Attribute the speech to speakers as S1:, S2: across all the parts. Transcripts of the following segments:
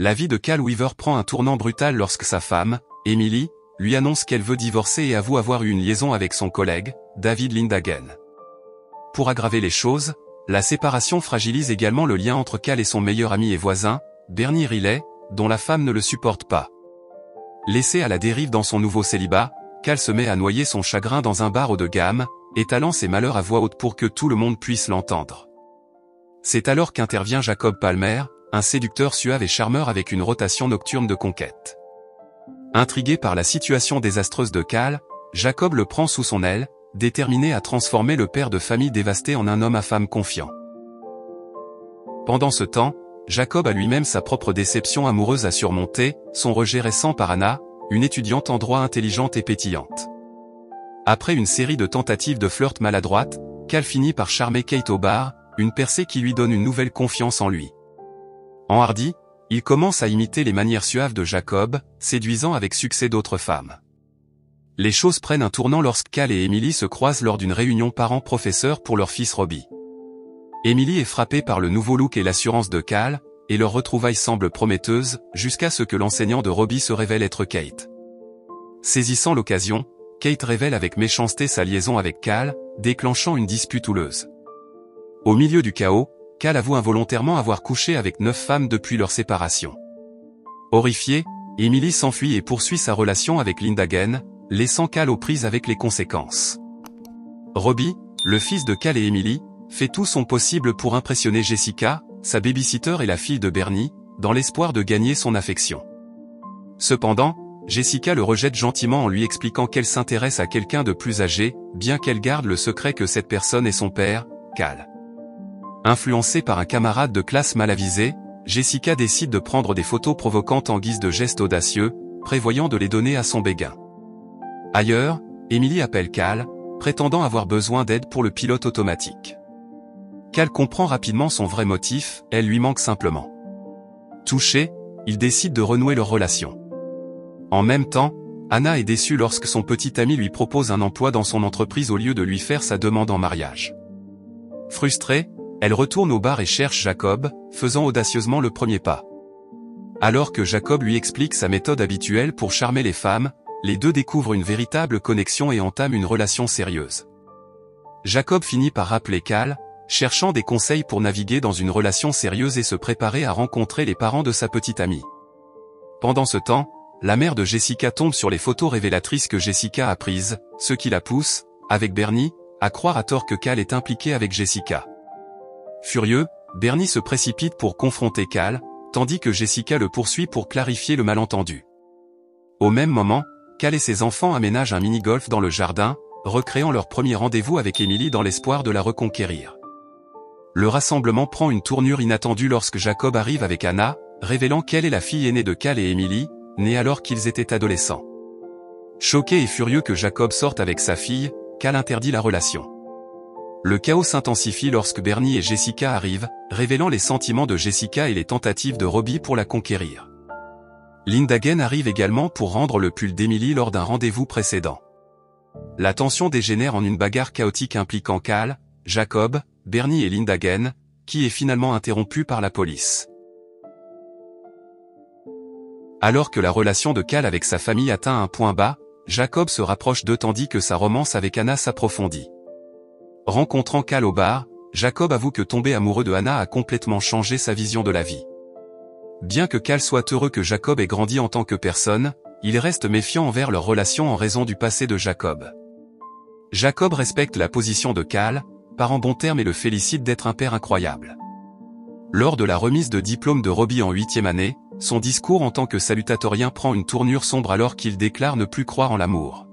S1: La vie de Cal Weaver prend un tournant brutal lorsque sa femme, Emily, lui annonce qu'elle veut divorcer et avoue avoir eu une liaison avec son collègue, David Lindhagen. Pour aggraver les choses, la séparation fragilise également le lien entre Cal et son meilleur ami et voisin, Bernie Riley, dont la femme ne le supporte pas. Laissé à la dérive dans son nouveau célibat, Cal se met à noyer son chagrin dans un bar haut de gamme, étalant ses malheurs à voix haute pour que tout le monde puisse l'entendre. C'est alors qu'intervient Jacob Palmer, un séducteur suave et charmeur avec une rotation nocturne de conquête. Intrigué par la situation désastreuse de Cal, Jacob le prend sous son aile, déterminé à transformer le père de famille dévasté en un homme à femme confiant. Pendant ce temps, Jacob a lui-même sa propre déception amoureuse à surmonter, son rejet récent par Anna, une étudiante en droit intelligente et pétillante. Après une série de tentatives de flirt maladroites, Cal finit par charmer Kate au bar, une percée qui lui donne une nouvelle confiance en lui. Enhardi, il commence à imiter les manières suaves de Jacob, séduisant avec succès d'autres femmes. Les choses prennent un tournant lorsque Cal et Emily se croisent lors d'une réunion parents-professeurs pour leur fils Robbie. Emily est frappée par le nouveau look et l'assurance de Cal, et leur retrouvaille semble prometteuse, jusqu'à ce que l'enseignant de Robbie se révèle être Kate. Saisissant l'occasion, Kate révèle avec méchanceté sa liaison avec Cal, déclenchant une dispute houleuse. Au milieu du chaos, Cal avoue involontairement avoir couché avec 9 femmes depuis leur séparation. Horrifiée, Emily s'enfuit et poursuit sa relation avec Lindhagen, laissant Cal aux prises avec les conséquences. Robbie, le fils de Cal et Emily, fait tout son possible pour impressionner Jessica, sa babysitter et la fille de Bernie, dans l'espoir de gagner son affection. Cependant, Jessica le rejette gentiment en lui expliquant qu'elle s'intéresse à quelqu'un de plus âgé, bien qu'elle garde le secret que cette personne est son père, Cal. Influencée par un camarade de classe mal avisé, Jessica décide de prendre des photos provocantes en guise de geste audacieux, prévoyant de les donner à son béguin. Ailleurs, Emily appelle Cal, prétendant avoir besoin d'aide pour le pilote automatique. Cal comprend rapidement son vrai motif, elle lui manque simplement. Touché, il décide de renouer leur relation. En même temps, Anna est déçue lorsque son petit ami lui propose un emploi dans son entreprise au lieu de lui faire sa demande en mariage. Frustrée, elle retourne au bar et cherche Jacob, faisant audacieusement le premier pas. Alors que Jacob lui explique sa méthode habituelle pour charmer les femmes, les deux découvrent une véritable connexion et entament une relation sérieuse. Jacob finit par rappeler Cal, cherchant des conseils pour naviguer dans une relation sérieuse et se préparer à rencontrer les parents de sa petite amie. Pendant ce temps, la mère de Jessica tombe sur les photos révélatrices que Jessica a prises, ce qui la pousse, avec Bernie, à croire à tort que Cal est impliqué avec Jessica. Furieux, Bernie se précipite pour confronter Cal, tandis que Jessica le poursuit pour clarifier le malentendu. Au même moment, Cal et ses enfants aménagent un mini-golf dans le jardin, recréant leur premier rendez-vous avec Emily dans l'espoir de la reconquérir. Le rassemblement prend une tournure inattendue lorsque Jacob arrive avec Anna, révélant qu'elle est la fille aînée de Cal et Emily, née alors qu'ils étaient adolescents. Choqué et furieux que Jacob sorte avec sa fille, Cal interdit la relation. Le chaos s'intensifie lorsque Bernie et Jessica arrivent, révélant les sentiments de Jessica et les tentatives de Robbie pour la conquérir. Lindhagen arrive également pour rendre le pull d'Emily lors d'un rendez-vous précédent. La tension dégénère en une bagarre chaotique impliquant Cal, Jacob, Bernie et Lindhagen, qui est finalement interrompue par la police. Alors que la relation de Cal avec sa famille atteint un point bas, Jacob se rapproche d'eux tandis que sa romance avec Anna s'approfondit. Rencontrant Cal au bar, Jacob avoue que tomber amoureux de Anna a complètement changé sa vision de la vie. Bien que Cal soit heureux que Jacob ait grandi en tant que personne, il reste méfiant envers leur relation en raison du passé de Jacob. Jacob respecte la position de Cal, part en bons termes et le félicite d'être un père incroyable. Lors de la remise de diplôme de Robbie en 8e année, son discours en tant que salutatorien prend une tournure sombre alors qu'il déclare ne plus croire en l'amour.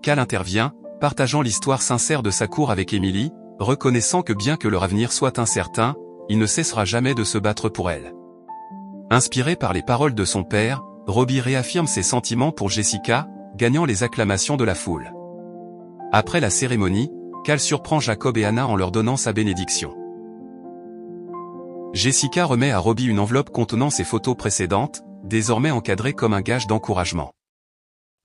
S1: Cal intervient, partageant l'histoire sincère de sa cour avec Emily, reconnaissant que bien que leur avenir soit incertain, il ne cessera jamais de se battre pour elle. Inspiré par les paroles de son père, Robbie réaffirme ses sentiments pour Jessica, gagnant les acclamations de la foule. Après la cérémonie, Cal surprend Jacob et Anna en leur donnant sa bénédiction. Jessica remet à Robbie une enveloppe contenant ses photos précédentes, désormais encadrées comme un gage d'encouragement.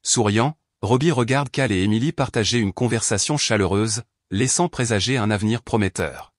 S1: Souriant, Robbie regarde Cal et Emily partager une conversation chaleureuse, laissant présager un avenir prometteur.